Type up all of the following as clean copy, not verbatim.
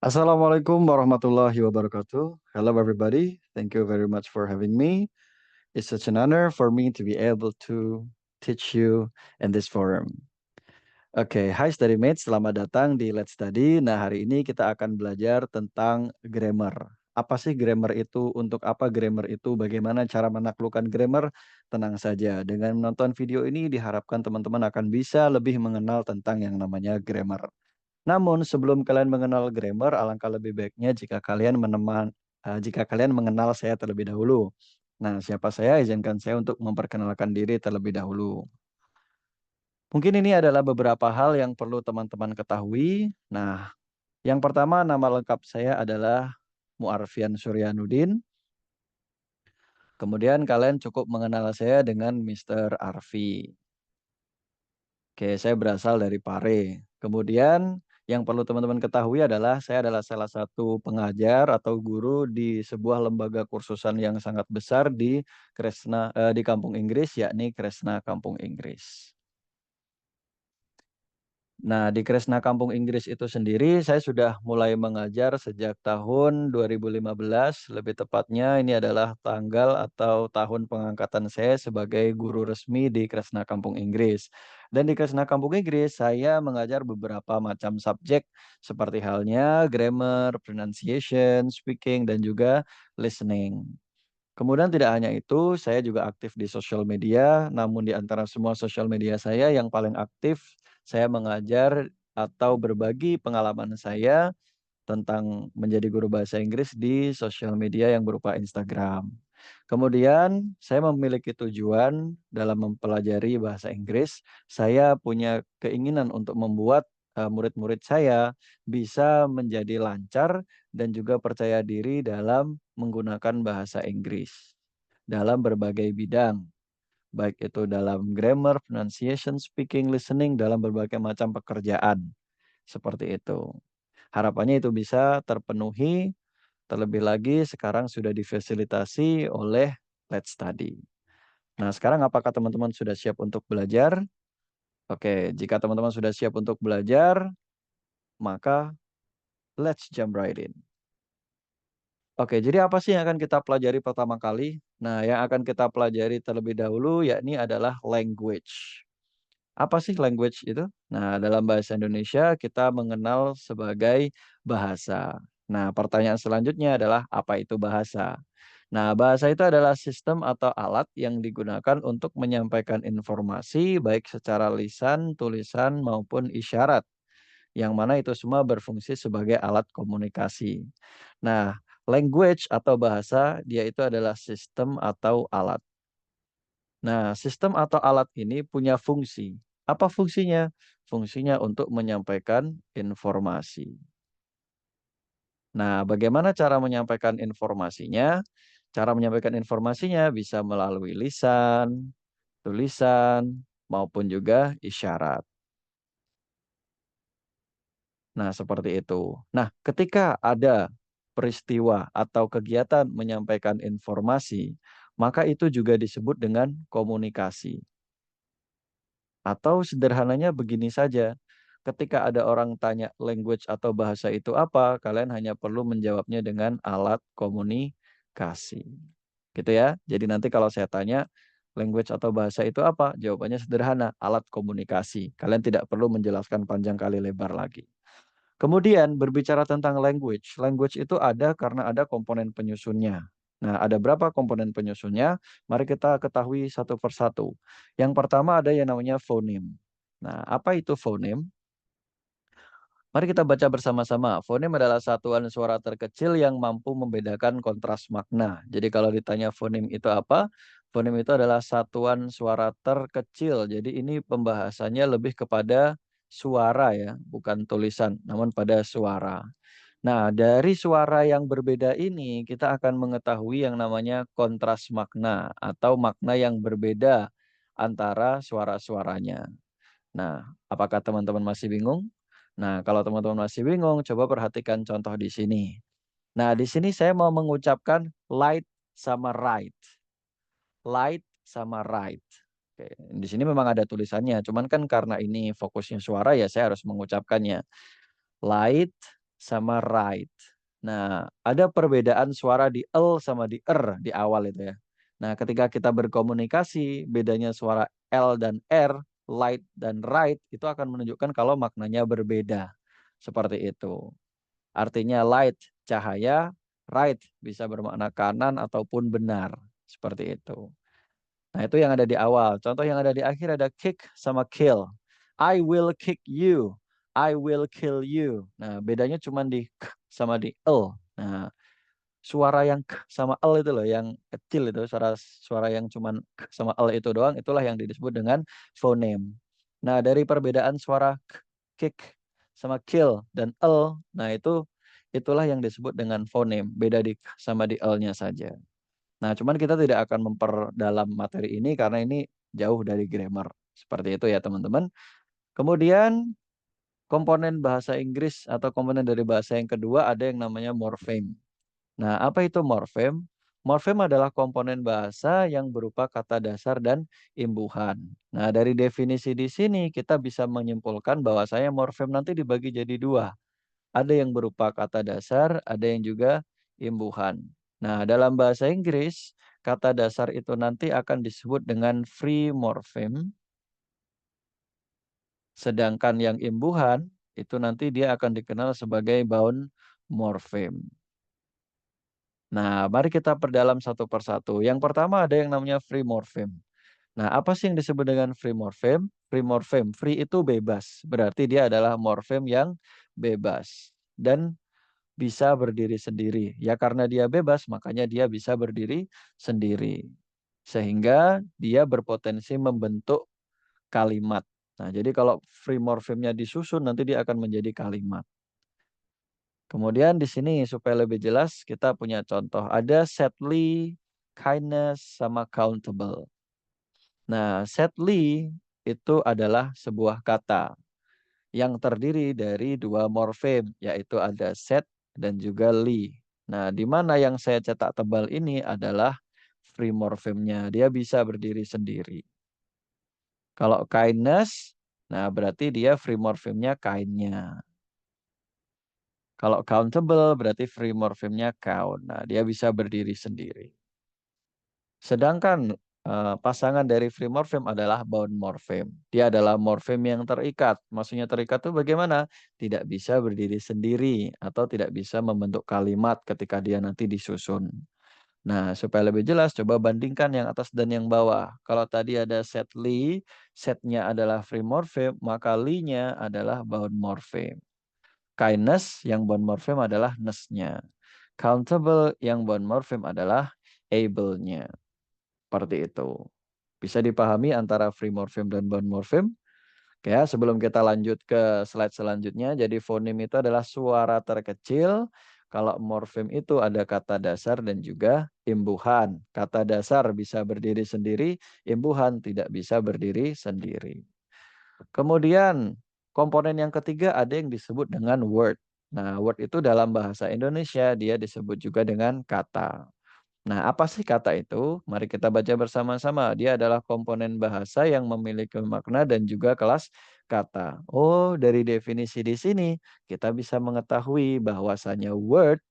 Assalamualaikum warahmatullahi wabarakatuh. Hello, everybody. Thank you very much for having me. It's such an honor for me to be able to teach you in this forum. Oke, Hai Study Mates, selamat datang di Let's Study. Nah, hari ini kita akan belajar tentang grammar. Apa sih grammar itu? Untuk apa grammar itu? Bagaimana cara menaklukkan grammar? Tenang saja, dengan menonton video ini diharapkan teman-teman akan bisa lebih mengenal tentang yang namanya grammar. Namun sebelum kalian mengenal grammar, alangkah lebih baiknya jika kalian mengenal saya terlebih dahulu. Nah, siapa saya? Izinkan saya untuk memperkenalkan diri terlebih dahulu. Mungkin ini adalah beberapa hal yang perlu teman-teman ketahui. Nah, yang pertama nama lengkap saya adalah Muarfian Suryanudin. Kemudian kalian cukup mengenal saya dengan Mr. Arfi. Oke, saya berasal dari Pare. Kemudian yang perlu teman-teman ketahui adalah saya adalah salah satu pengajar atau guru di sebuah lembaga kursusan yang sangat besar di Kampung Inggris, yakni Kresna Kampung Inggris. Nah, di Kresna Kampung Inggris itu sendiri saya sudah mulai mengajar sejak tahun 2015. Lebih tepatnya ini adalah tanggal atau tahun pengangkatan saya sebagai guru resmi di Kresna Kampung Inggris. Dan di Kresna Kampung Inggris saya mengajar beberapa macam subjek seperti halnya grammar, pronunciation, speaking, dan juga listening. Kemudian tidak hanya itu, saya juga aktif di sosial media, namun di antara semua sosial media saya yang paling aktif, saya mengajar atau berbagi pengalaman saya tentang menjadi guru bahasa Inggris di sosial media yang berupa Instagram. Kemudian saya memiliki tujuan dalam mempelajari bahasa Inggris, saya punya keinginan untuk membuat murid-murid saya bisa menjadi lancar dan juga percaya diri dalam menggunakan bahasa Inggris dalam berbagai bidang, baik itu dalam grammar, pronunciation, speaking, listening, dalam berbagai macam pekerjaan. Seperti itu. Harapannya itu bisa terpenuhi, terlebih lagi sekarang sudah difasilitasi oleh Let's Study. Nah, sekarang apakah teman-teman sudah siap untuk belajar? Oke, jika teman-teman sudah siap untuk belajar, maka let's jump right in. Oke, jadi apa sih yang akan kita pelajari pertama kali? Nah, yang akan kita pelajari terlebih dahulu yakni adalah language. Apa sih language itu? Nah, dalam bahasa Indonesia kita mengenal sebagai bahasa. Nah, pertanyaan selanjutnya adalah apa itu bahasa? Nah, bahasa itu adalah sistem atau alat yang digunakan untuk menyampaikan informasi baik secara lisan, tulisan maupun isyarat. Yang mana itu semua berfungsi sebagai alat komunikasi. Nah, language atau bahasa dia itu adalah sistem atau alat. Nah, sistem atau alat ini punya fungsi. Apa fungsinya? Fungsinya untuk menyampaikan informasi. Nah, bagaimana cara menyampaikan informasinya? Cara menyampaikan informasinya bisa melalui lisan, tulisan, maupun juga isyarat. Nah, seperti itu. Nah, ketika ada peristiwa atau kegiatan menyampaikan informasi, maka itu juga disebut dengan komunikasi. Atau sederhananya begini saja, ketika ada orang tanya language atau bahasa itu apa, kalian hanya perlu menjawabnya dengan alat komunikasi. Gitu ya. Jadi nanti kalau saya tanya language atau bahasa itu apa, jawabannya sederhana, alat komunikasi. Kalian tidak perlu menjelaskan panjang kali lebar lagi. Kemudian berbicara tentang language, language itu ada karena ada komponen penyusunnya. Nah, ada berapa komponen penyusunnya? Mari kita ketahui satu persatu. Yang pertama ada yang namanya fonem. Nah, apa itu fonem? Mari kita baca bersama-sama. Fonem adalah satuan suara terkecil yang mampu membedakan kontras makna. Jadi kalau ditanya fonem itu apa? Fonem itu adalah satuan suara terkecil. Jadi ini pembahasannya lebih kepada suara ya, bukan tulisan, namun pada suara. Nah, dari suara yang berbeda ini kita akan mengetahui yang namanya kontras makna atau makna yang berbeda antara suara-suaranya. Nah, apakah teman-teman masih bingung? Nah, kalau teman-teman masih bingung, coba perhatikan contoh di sini. Nah, di sini saya mau mengucapkan light sama right. Light sama right. Oke, di sini memang ada tulisannya, cuman kan karena ini fokusnya suara ya saya harus mengucapkannya. Light sama right. Nah, ada perbedaan suara di L sama di R di awal itu ya. Nah, ketika kita berkomunikasi, bedanya suara L dan R, light dan right, itu akan menunjukkan kalau maknanya berbeda. Seperti itu. Artinya light, cahaya, right, bisa bermakna kanan ataupun benar. Seperti itu. Nah, itu yang ada di awal. Contoh yang ada di akhir ada kick sama kill. I will kick you. I will kill you. Nah, bedanya cuma di k sama di l. Nah, suara yang k sama l itu loh, yang kecil itu, suara suara yang cuma k sama l itu doang, itulah yang disebut dengan phoneme. Nah, dari perbedaan suara k, kick sama kill dan l, nah itulah yang disebut dengan phoneme. Beda di k sama di l-nya saja. Nah, cuman kita tidak akan memperdalam materi ini karena ini jauh dari grammar. Seperti itu ya, teman-teman. Kemudian komponen bahasa Inggris atau komponen dari bahasa yang kedua ada yang namanya morfem. Nah, apa itu morfem? Morfem adalah komponen bahasa yang berupa kata dasar dan imbuhan. Nah, dari definisi di sini kita bisa menyimpulkan bahwasanya morfem nanti dibagi jadi dua. Ada yang berupa kata dasar, ada yang juga imbuhan. Nah, dalam bahasa Inggris, kata dasar itu nanti akan disebut dengan free morpheme, sedangkan yang imbuhan itu nanti dia akan dikenal sebagai bound morpheme. Nah, mari kita perdalam satu persatu. Yang pertama ada yang namanya free morpheme. Nah, apa sih yang disebut dengan free morpheme? Free morpheme, free itu bebas. Berarti dia adalah morfem yang bebas. Dan bisa berdiri sendiri. Ya karena dia bebas, makanya dia bisa berdiri sendiri. Sehingga dia berpotensi membentuk kalimat. Nah, jadi kalau free morpheme-nya disusun, nanti dia akan menjadi kalimat. Kemudian di sini supaya lebih jelas, kita punya contoh. Ada sadly, kindness, sama countable. Nah, sadly itu adalah sebuah kata yang terdiri dari dua morfem, yaitu ada set dan juga li. Nah, di mana yang saya cetak tebal ini adalah free morfemnya. Dia bisa berdiri sendiri. Kalau kindness, nah berarti dia free morfemnya kindnya. Kalau countable berarti free morfemnya count. Nah, dia bisa berdiri sendiri. Sedangkan pasangan dari free morpheme adalah bound morpheme. Dia adalah morfem yang terikat. Maksudnya terikat itu bagaimana? Tidak bisa berdiri sendiri atau tidak bisa membentuk kalimat ketika dia nanti disusun. Nah, supaya lebih jelas, coba bandingkan yang atas dan yang bawah. Kalau tadi ada set li, setnya adalah free morpheme, maka li-nya adalah bound morpheme. Kindness yang bound morpheme adalah ness-nya. Countable yang bound morpheme adalah able-nya. Seperti itu. Bisa dipahami antara free morpheme dan bound morpheme? Oke ya, sebelum kita lanjut ke slide selanjutnya, jadi fonem itu adalah suara terkecil. Kalau morfem itu ada kata dasar dan juga imbuhan. Kata dasar bisa berdiri sendiri, imbuhan tidak bisa berdiri sendiri. Kemudian komponen yang ketiga ada yang disebut dengan word. Nah, word itu dalam bahasa Indonesia dia disebut juga dengan kata. Nah, apa sih kata itu? Mari kita baca bersama-sama. Dia adalah komponen bahasa yang memiliki makna dan juga kelas kata. Oh, dari definisi di sini kita bisa mengetahui bahwasanya word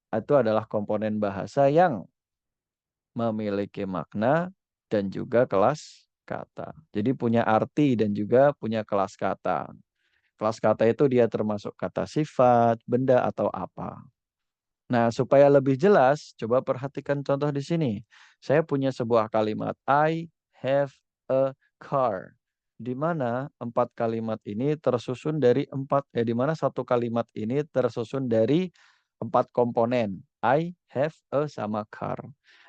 itu adalah komponen bahasa yang memiliki makna dan juga kelas kata. Jadi punya arti dan juga punya kelas kata. Kelas kata itu dia termasuk kata sifat, benda atau apa. Nah, supaya lebih jelas, coba perhatikan contoh di sini. Saya punya sebuah kalimat, I have a car. Di mana empat kalimat ini tersusun dari di mana satu kalimat ini tersusun dari empat komponen. I have a sama car.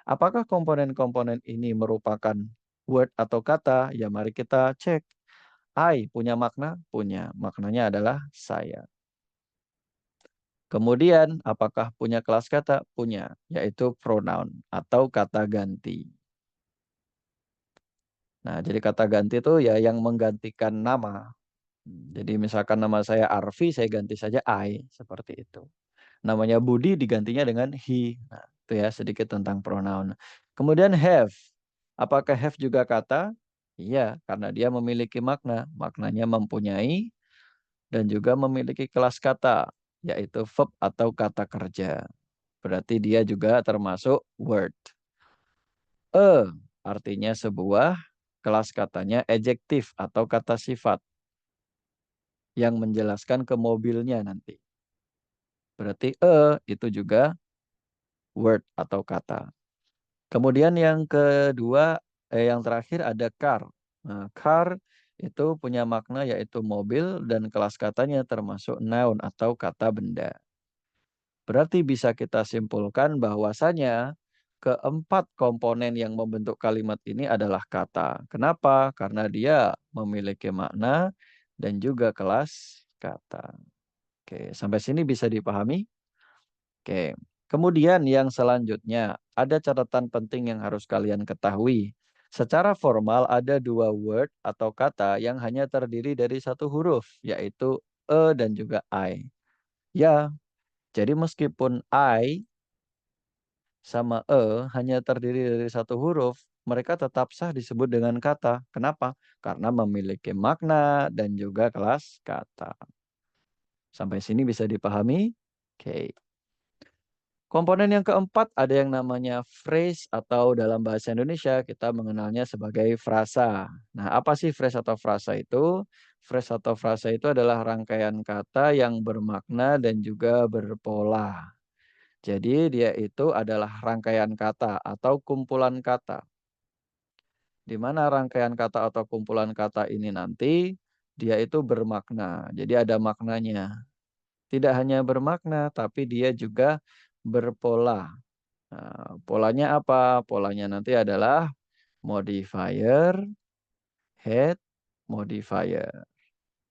Apakah komponen-komponen ini merupakan word atau kata? Ya mari kita cek. I punya makna? Punya. Maknanya adalah saya. Kemudian, apakah punya kelas kata? Punya, yaitu pronoun atau kata ganti. Nah, jadi kata ganti itu ya yang menggantikan nama. Jadi misalkan nama saya Arfi, saya ganti saja I, seperti itu. Namanya Budi digantinya dengan he. Nah, itu ya sedikit tentang pronoun. Kemudian have. Apakah have juga kata? Iya, karena dia memiliki makna. Maknanya mempunyai dan juga memiliki kelas kata. yaitu verb atau kata kerja. Berarti dia juga termasuk word. A artinya sebuah, kelas katanya adjektif atau kata sifat yang menjelaskan ke mobilnya nanti. Berarti itu juga word atau kata. Kemudian yang kedua, yang terakhir ada car. Nah, car itu punya makna yaitu mobil dan kelas katanya termasuk noun atau kata benda. Berarti bisa kita simpulkan bahwasanya keempat komponen yang membentuk kalimat ini adalah kata. Kenapa? Karena dia memiliki makna dan juga kelas kata. Oke, sampai sini bisa dipahami? Oke. Kemudian yang selanjutnya, ada catatan penting yang harus kalian ketahui. Secara formal ada dua word atau kata yang hanya terdiri dari satu huruf, yaitu e dan juga I. Ya, jadi meskipun I sama e hanya terdiri dari satu huruf, mereka tetap sah disebut dengan kata. Kenapa? Karena memiliki makna dan juga kelas kata. Sampai sini bisa dipahami? Oke. Komponen yang keempat ada yang namanya phrase atau dalam bahasa Indonesia kita mengenalnya sebagai frasa. Nah, apa sih phrase atau frasa itu? Phrase atau frasa itu adalah rangkaian kata yang bermakna dan juga berpola. Jadi dia itu adalah rangkaian kata atau kumpulan kata. Di mana rangkaian kata atau kumpulan kata ini nanti dia itu bermakna. Jadi ada maknanya. Tidak hanya bermakna tapi dia juga berpola. Nah, polanya apa? Polanya nanti adalah modifier, head, modifier.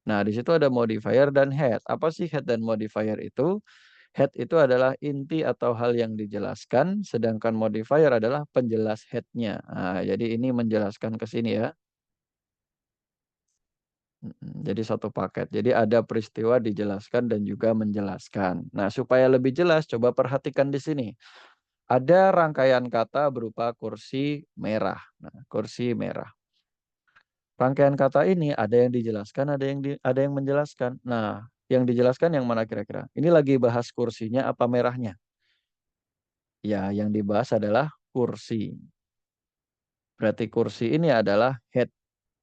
Nah, di situ ada modifier dan head. Apa sih head dan modifier itu? Head itu adalah inti atau hal yang dijelaskan, sedangkan modifier adalah penjelas headnya. Nah, jadi ini menjelaskan ke sini ya. Jadi satu paket. Jadi ada peristiwa dijelaskan dan juga menjelaskan. Nah, supaya lebih jelas, coba perhatikan di sini. Ada rangkaian kata berupa kursi merah. Nah, kursi merah. Rangkaian kata ini ada yang dijelaskan, ada yang menjelaskan. Nah, yang dijelaskan yang mana kira-kira? Ini lagi bahas kursinya apa merahnya? Ya, yang dibahas adalah kursi. Berarti kursi ini adalah head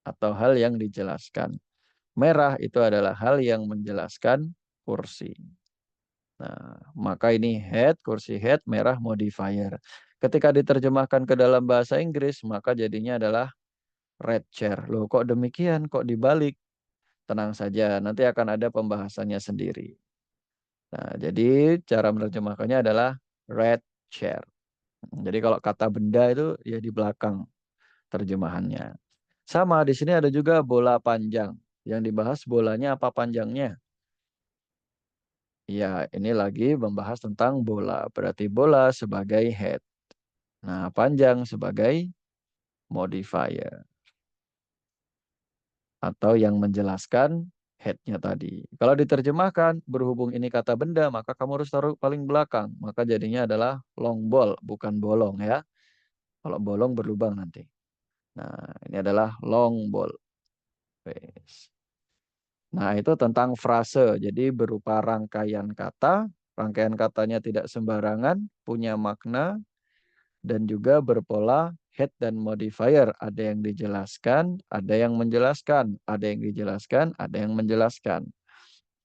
atau hal yang dijelaskan. Merah itu adalah hal yang menjelaskan kursi. Nah, maka ini head, kursi head, merah modifier. Ketika diterjemahkan ke dalam bahasa Inggris, maka jadinya adalah red chair. Loh, kok demikian? Kok dibalik? Tenang saja, nanti akan ada pembahasannya sendiri. Nah, jadi cara menerjemahkannya adalah red chair. Jadi kalau kata benda itu ya di belakang terjemahannya. Sama di sini ada juga bola panjang. Yang dibahas bolanya apa panjangnya? Ya, ini lagi membahas tentang bola. Berarti bola sebagai head. Nah, panjang sebagai modifier. Atau yang menjelaskan head-nya tadi. Kalau diterjemahkan, berhubung ini kata benda, maka kamu harus taruh paling belakang. Maka jadinya adalah long ball, bukan bolong ya. Kalau bolong berlubang nanti. Nah, ini adalah long ball. Wes. Nah, itu tentang frase. Jadi berupa rangkaian kata. Rangkaian katanya tidak sembarangan, punya makna, dan juga berpola head dan modifier. Ada yang dijelaskan, ada yang menjelaskan, ada yang dijelaskan, ada yang menjelaskan.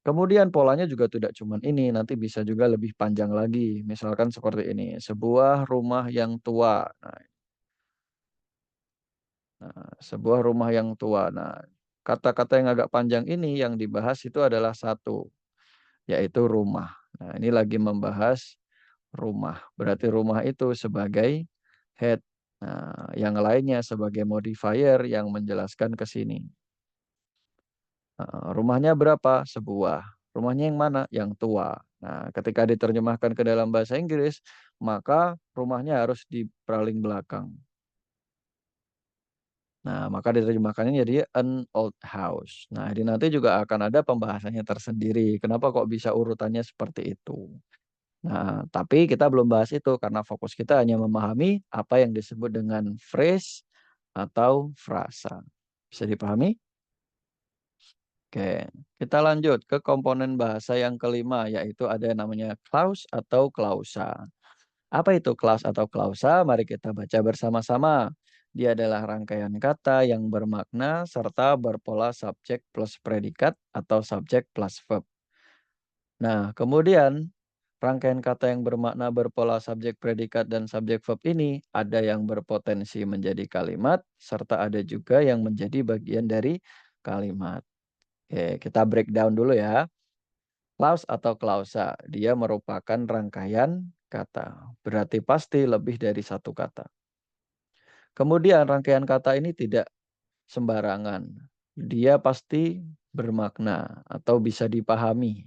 Kemudian polanya juga tidak cuma ini, nanti bisa juga lebih panjang lagi. Misalkan seperti ini, sebuah rumah yang tua. Nah, sebuah rumah yang tua. Nah, kata-kata yang agak panjang ini yang dibahas itu adalah satu, yaitu rumah. Nah, ini lagi membahas rumah. Berarti rumah itu sebagai head. Nah, yang lainnya sebagai modifier yang menjelaskan ke sini. Rumahnya berapa? Sebuah. Rumahnya yang mana? Yang tua. Nah, ketika diterjemahkan ke dalam bahasa Inggris, maka rumahnya harus di paling belakang. Nah, maka diterjemahkannya jadi an old house. Nah, ini nanti juga akan ada pembahasannya tersendiri. Kenapa kok bisa urutannya seperti itu? Nah, tapi kita belum bahas itu karena fokus kita hanya memahami apa yang disebut dengan phrase atau frasa. Bisa dipahami? Oke, kita lanjut ke komponen bahasa yang kelima, yaitu ada yang namanya clause atau klausa. Apa itu clause atau klausa? Mari kita baca bersama-sama. Dia adalah rangkaian kata yang bermakna serta berpola subjek plus predikat atau subjek plus verb. Nah, kemudian rangkaian kata yang bermakna berpola subjek predikat dan subjek verb ini ada yang berpotensi menjadi kalimat serta ada juga yang menjadi bagian dari kalimat. Oke, kita breakdown dulu ya. Clause atau klausa, dia merupakan rangkaian kata. Berarti pasti lebih dari satu kata. Kemudian rangkaian kata ini tidak sembarangan. Dia pasti bermakna atau bisa dipahami.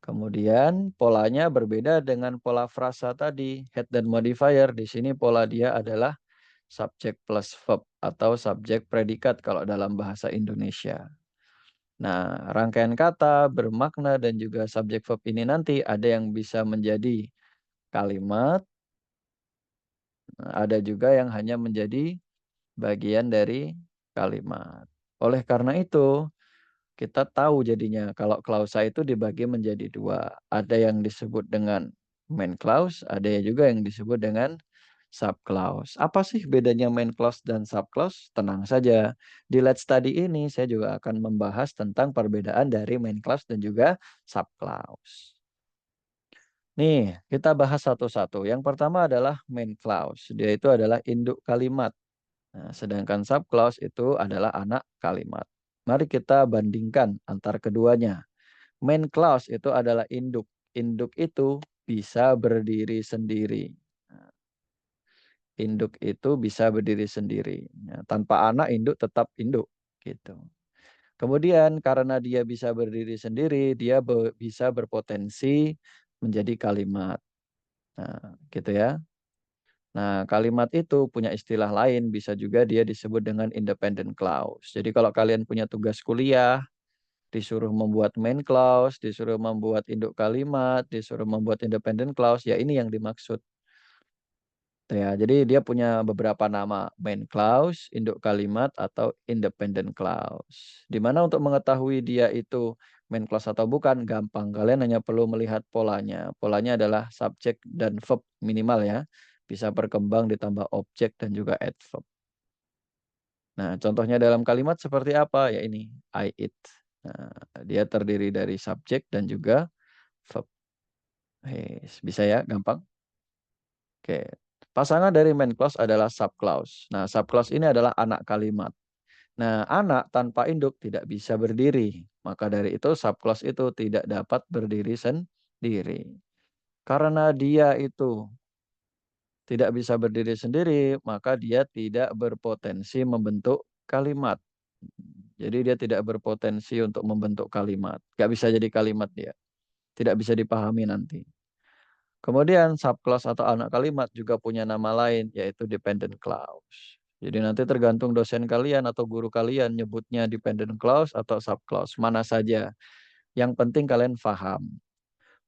Kemudian polanya berbeda dengan pola frasa tadi, head dan modifier. Di sini pola dia adalah subjek plus verb atau subjek predikat kalau dalam bahasa Indonesia. Nah, rangkaian kata, bermakna, dan juga subjek verb ini nanti ada yang bisa menjadi kalimat, ada juga yang hanya menjadi bagian dari kalimat. Oleh karena itu, kita tahu jadinya kalau klausa itu dibagi menjadi dua. Ada yang disebut dengan main clause, ada juga yang disebut dengan sub clause. Apa sih bedanya main clause dan sub clause? Tenang saja. Di Let's Study ini saya juga akan membahas tentang perbedaan dari main clause dan juga sub clause. Nih, kita bahas satu-satu. Yang pertama adalah main clause. Dia itu adalah induk kalimat. Nah, sedangkan sub clause itu adalah anak kalimat. Mari kita bandingkan antar keduanya. Main clause itu adalah induk. Induk itu bisa berdiri sendiri. Nah, induk itu bisa berdiri sendiri. Nah, tanpa anak induk tetap induk gitu. Kemudian karena dia bisa berdiri sendiri, dia bisa berpotensi menjadi kalimat. Nah, gitu ya. Nah, kalimat itu punya istilah lain, bisa juga dia disebut dengan independent clause. Jadi kalau kalian punya tugas kuliah, disuruh membuat main clause, disuruh membuat induk kalimat, disuruh membuat independent clause, ya ini yang dimaksud. Ya, jadi dia punya beberapa nama, main clause, induk kalimat, atau independent clause. Di mana untuk mengetahui dia itu main clause atau bukan, gampang. Kalian hanya perlu melihat polanya. Polanya adalah subjek dan verb minimal ya. Bisa berkembang ditambah objek dan juga adverb. Nah, contohnya dalam kalimat seperti apa? Ya ini, I eat. Nah, dia terdiri dari subjek dan juga verb. Bisa ya, gampang. Oke. Pasangan dari main clause adalah sub clause. Nah, sub clause ini adalah anak kalimat. Nah, anak tanpa induk tidak bisa berdiri. Maka dari itu sub clause itu tidak dapat berdiri sendiri. Karena dia itu tidak bisa berdiri sendiri, maka dia tidak berpotensi membentuk kalimat. Jadi dia tidak berpotensi untuk membentuk kalimat. Gak bisa jadi kalimat dia. Tidak bisa dipahami nanti. Kemudian subclause atau anak kalimat juga punya nama lain, yaitu dependent clause. Jadi nanti tergantung dosen kalian atau guru kalian nyebutnya dependent clause atau subclause, mana saja. Yang penting kalian paham.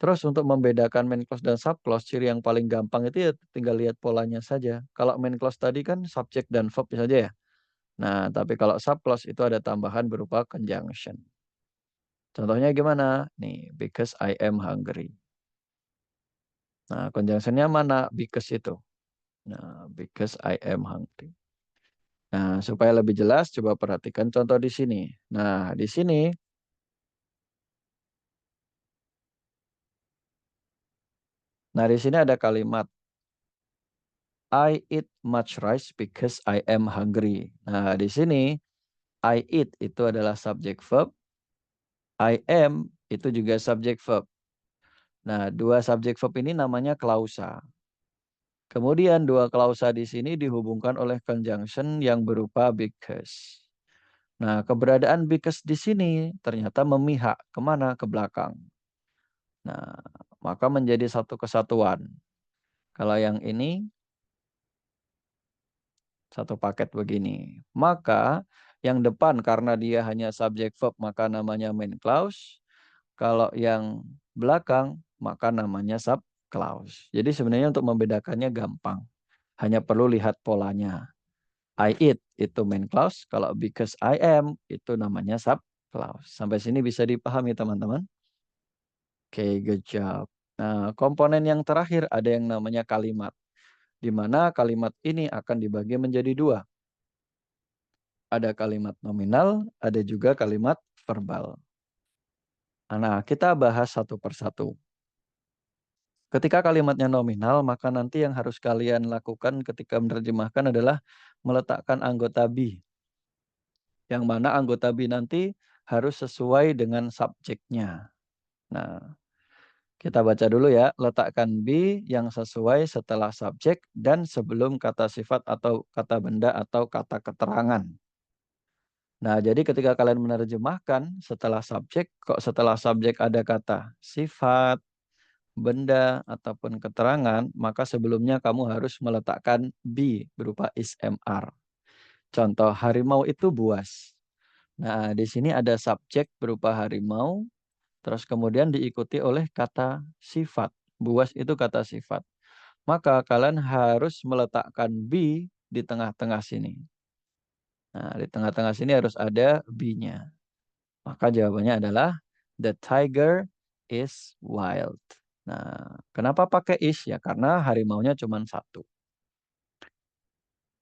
Terus untuk membedakan main clause dan subclause, ciri yang paling gampang itu ya tinggal lihat polanya saja. Kalau main clause tadi kan subjek dan verb saja ya. Nah, tapi kalau subclause itu ada tambahan berupa conjunction. Contohnya gimana? Nih, because I am hungry. Nah, conjunctionnya mana? Because itu. Nah, because I am hungry. Nah, supaya lebih jelas, coba perhatikan contoh di sini. Nah, di sini ada kalimat I eat much rice because I am hungry. Nah, di sini I eat itu adalah subjek verb, I am itu juga subjek verb. Nah, dua subjek verb ini namanya klausa. Kemudian dua klausa di sini dihubungkan oleh conjunction yang berupa because. Nah, keberadaan because di sini ternyata memihak kemana? Ke belakang. Nah, maka menjadi satu kesatuan. Kalau yang ini satu paket begini. Maka yang depan karena dia hanya subjek verb maka namanya main clause. Kalau yang belakang maka namanya sub clause. Jadi sebenarnya untuk membedakannya gampang. Hanya perlu lihat polanya. I eat itu main clause, kalau because I am itu namanya sub Clause. Sampai sini bisa dipahami teman-teman? Oke, good job. Nah, komponen yang terakhir ada yang namanya kalimat, di mana kalimat ini akan dibagi menjadi dua. Ada kalimat nominal, ada juga kalimat verbal. Nah, kita bahas satu persatu. Ketika kalimatnya nominal, maka nanti yang harus kalian lakukan ketika menerjemahkan adalah meletakkan anggota be. Yang mana anggota be nanti harus sesuai dengan subjeknya. Nah, kita baca dulu ya. Letakkan be yang sesuai setelah subjek dan sebelum kata sifat atau kata benda atau kata keterangan. Nah, jadi ketika kalian menerjemahkan setelah subjek, kok setelah subjek ada kata sifat, benda, ataupun keterangan, maka sebelumnya kamu harus meletakkan be berupa ismr. Contoh, harimau itu buas. Nah, di sini ada subjek berupa harimau, terus kemudian diikuti oleh kata sifat. Buas itu kata sifat. Maka kalian harus meletakkan be di tengah-tengah sini. Nah, di tengah-tengah sini harus ada be-nya. Maka jawabannya adalah the tiger is wild. Nah, kenapa pakai is? Ya karena harimaunya cuma satu.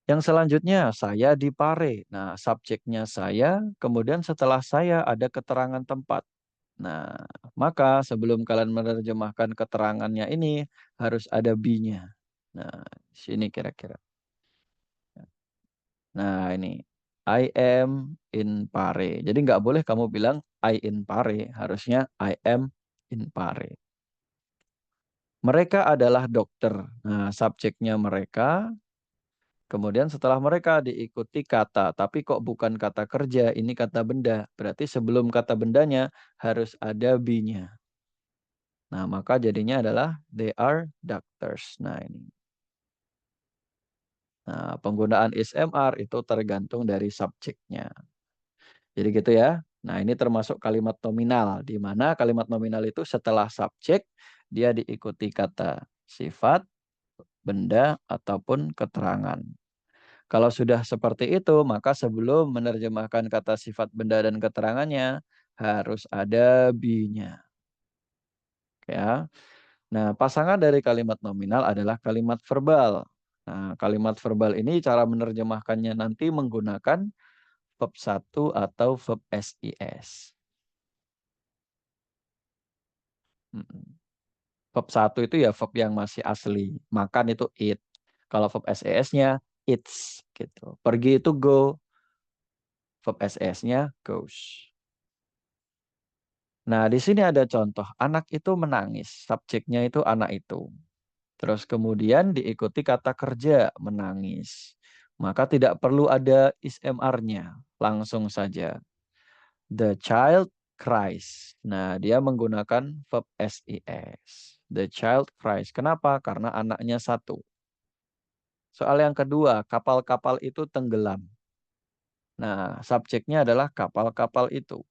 Yang selanjutnya, saya di Pare. Nah, subjeknya saya, kemudian setelah saya ada keterangan tempat. Nah, maka sebelum kalian menerjemahkan keterangannya ini, harus ada be-nya. Nah, sini kira-kira. Nah, ini. I am in Pare. Jadi nggak boleh kamu bilang I in Pare. Harusnya I am in Pare. Mereka adalah dokter. Nah, subjeknya mereka. Kemudian setelah mereka diikuti kata. Tapi kok bukan kata kerja, ini kata benda. Berarti sebelum kata bendanya harus ada be-nya. Nah, maka jadinya adalah they are doctors. Nah, ini. Nah, penggunaan ismr itu tergantung dari subjeknya. Jadi gitu ya. Nah, ini termasuk kalimat nominal, di mana kalimat nominal itu setelah subjek, dia diikuti kata sifat, benda, ataupun keterangan. Kalau sudah seperti itu, maka sebelum menerjemahkan kata sifat, benda, dan keterangannya, harus ada be-nya. Ya. Nah, pasangan dari kalimat nominal adalah kalimat verbal. Nah, kalimat verbal ini cara menerjemahkannya nanti menggunakan verb satu atau verb SIS. Verb satu itu ya verb yang masih asli. Makan itu eat. Kalau verb SES-nya eats gitu. Pergi itu go. Verb SES-nya goes. Nah, di sini ada contoh. Anak itu menangis. Subjeknya itu anak itu. Terus kemudian diikuti kata kerja menangis. Maka tidak perlu ada ismr-nya. Langsung saja. The child cries. Nah, dia menggunakan verb SIS. The child cries. Kenapa? Karena anaknya satu. Soal yang kedua, kapal-kapal itu tenggelam. Nah, subjeknya adalah kapal-kapal itu.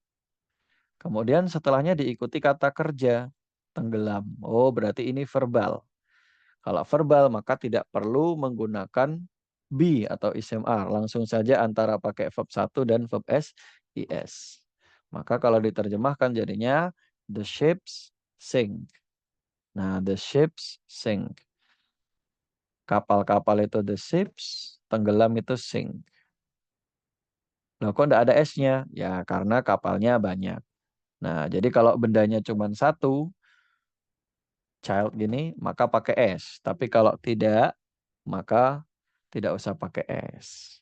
Kemudian setelahnya diikuti kata kerja, tenggelam. Oh, berarti ini verbal. Kalau verbal maka tidak perlu menggunakan be atau ismr. Langsung saja antara pakai verb satu dan verb SIS. Maka kalau diterjemahkan jadinya the ships sink. Nah, the ships sink. Kapal-kapal itu the ships, tenggelam itu sink. Loh kok enggak ada S-nya? Ya karena kapalnya banyak. Nah, jadi kalau bendanya cuma satu, child gini, maka pakai S. Tapi kalau tidak, maka tidak usah pakai S.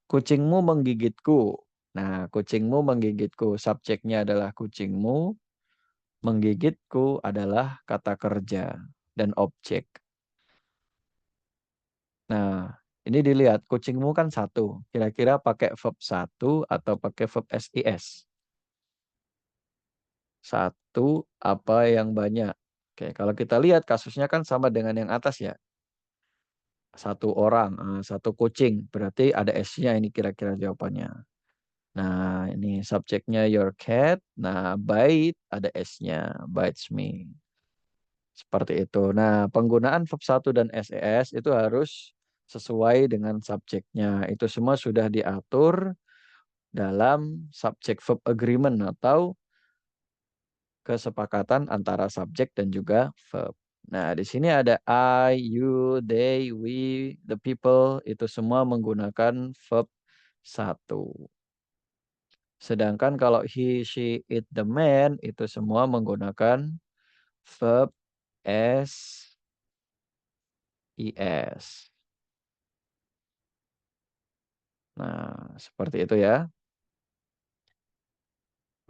Kucingmu menggigitku. Nah, kucingmu menggigitku. Subjeknya adalah kucingmu. Menggigitku adalah kata kerja dan objek. Nah, ini dilihat. Kucingmu kan satu. Kira-kira pakai verb satu atau pakai verb SIS? Satu apa yang banyak. Oke, kalau kita lihat kasusnya kan sama dengan yang atas ya. Satu orang, satu kucing. Berarti ada S-nya ini kira-kira jawabannya. Nah, ini subjeknya your cat. Nah, bite ada S-nya. Bites me. Seperti itu. Nah, penggunaan verb satu dan SES itu harus sesuai dengan subjeknya. Itu semua sudah diatur dalam subject verb agreement atau kesepakatan antara subjek dan juga verb. Nah, di sini ada I, you, they, we, the people, itu semua menggunakan verb satu. Sedangkan kalau he, she, it, the man, itu semua menggunakan verb S, is. Nah, seperti itu ya.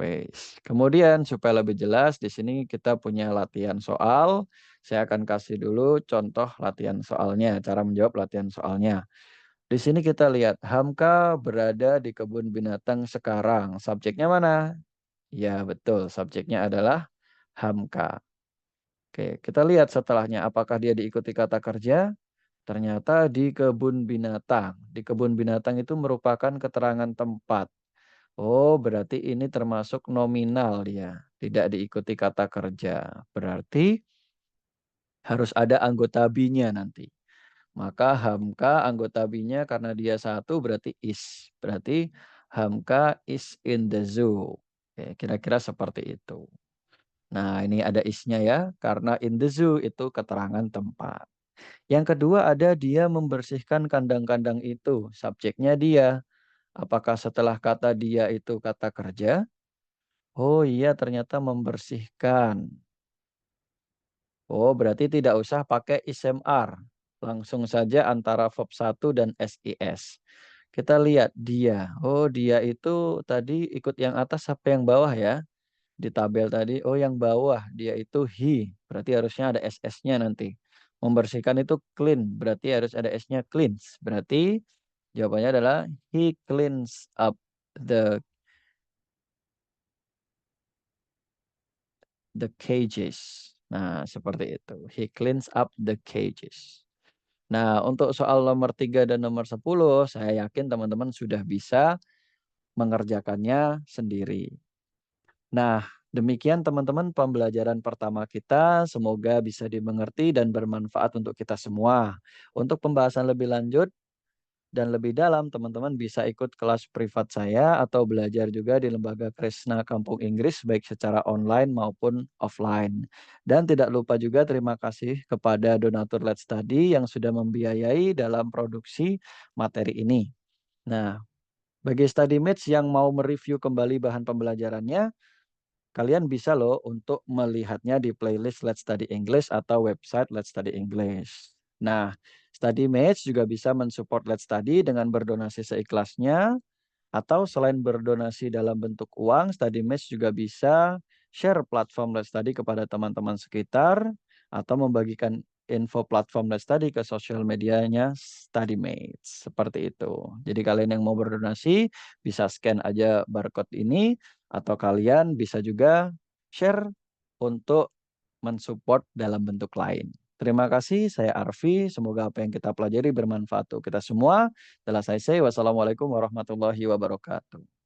Wes. Kemudian supaya lebih jelas di sini kita punya latihan soal. Saya akan kasih dulu contoh latihan soalnya, cara menjawab latihan soalnya. Di sini kita lihat Hamka berada di kebun binatang sekarang. Subjeknya mana? Ya, betul. Subjeknya adalah Hamka. Oke, kita lihat setelahnya apakah dia diikuti kata kerja? Ternyata di kebun binatang. Di kebun binatang itu merupakan keterangan tempat. Oh, berarti ini termasuk nominal dia, tidak diikuti kata kerja. Berarti harus ada anggota be-nya nanti. Maka Hamka anggota be-nya karena dia satu berarti is. Berarti Hamka is in the zoo. Oke, kira-kira seperti itu. Nah, ini ada is-nya ya, karena in the zoo itu keterangan tempat. Yang kedua ada dia membersihkan kandang-kandang itu. Subjeknya dia. Apakah setelah kata dia itu kata kerja? Oh iya, ternyata membersihkan. Oh, berarti tidak usah pakai ismr. Langsung saja antara verb satu dan sis. Kita lihat dia. Oh, dia itu tadi ikut yang atas apa yang bawah ya? Di tabel tadi, oh yang bawah, dia itu he. Berarti harusnya ada ss-nya nanti. Membersihkan itu clean, berarti harus ada s-nya cleans. Berarti jawabannya adalah he cleans up the cages. Nah, seperti itu. He cleans up the cages. Nah, untuk soal nomor 3 dan nomor 10, saya yakin teman-teman sudah bisa mengerjakannya sendiri. Nah, demikian teman-teman pembelajaran pertama kita. Semoga bisa dimengerti dan bermanfaat untuk kita semua. Untuk pembahasan lebih lanjut, dan lebih dalam, teman-teman bisa ikut kelas privat saya atau belajar juga di Lembaga Kresna Kampung Inggris baik secara online maupun offline. Dan tidak lupa juga terima kasih kepada donatur Let's Study yang sudah membiayai dalam produksi materi ini. Nah, bagi study mates yang mau mereview kembali bahan pembelajarannya, kalian bisa loh untuk melihatnya di playlist Let's Study English atau website Let's Study English. Nah, Study Mates juga bisa mensupport Let's Study dengan berdonasi seikhlasnya atau selain berdonasi dalam bentuk uang, Study Mates juga bisa share platform Let's Study kepada teman-teman sekitar atau membagikan info platform Let's Study ke sosial medianya Study Mates. Seperti itu. Jadi kalian yang mau berdonasi bisa scan aja barcode ini atau kalian bisa juga share untuk mensupport dalam bentuk lain. Terima kasih, saya Arfi. Semoga apa yang kita pelajari bermanfaat untuk kita semua. Telah saya say, wassalamualaikum warahmatullahi wabarakatuh.